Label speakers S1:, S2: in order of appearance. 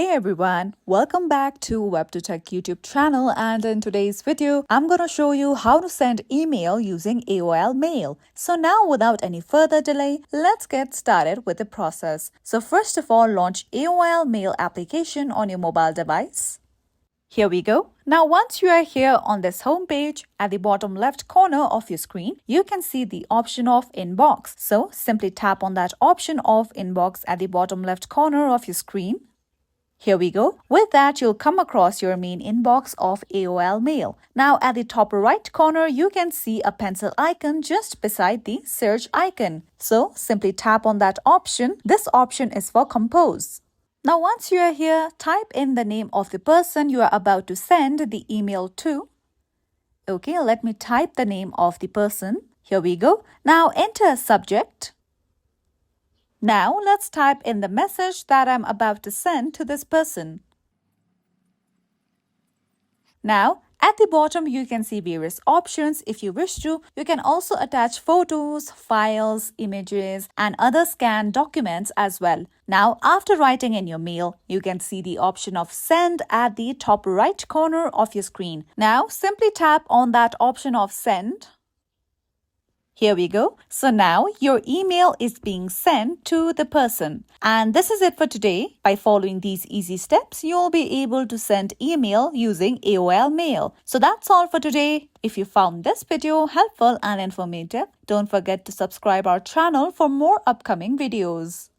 S1: Hey everyone, welcome back to WebToTech YouTube channel, and in today's video, I'm going to show you how to send email using AOL Mail. So now without any further delay, let's get started with the process. So first of all, launch AOL Mail application on your mobile device. Here we go. Now once you are here on this home page, at the bottom left corner of your screen, you can see the option of Inbox. So simply tap on that option of Inbox at the bottom left corner of your screen. Here we go. With that, you'll come across your main inbox of AOL Mail. Now, at the top right corner, you can see a pencil icon just beside the search icon. So, simply tap on that option. This option is for Compose. Now, once you are here, type in the name of the person you are about to send the email to. Okay, let me type the name of the person. Here we go. Now, enter a subject. Now, let's type in the message that I'm about to send to this person. Now, at the bottom, you can see various options. If you wish to, you can also attach photos, files, images, and other scanned documents as well. Now, after writing in your mail, you can see the option of send at the top right corner of your screen. Now, simply tap on that option of send. Here we go. So now your email is being sent to the person. And this is it for today. By following these easy steps, you'll be able to send email using AOL Mail. So that's all for today. If you found this video helpful and informative, don't forget to subscribe our channel for more upcoming videos.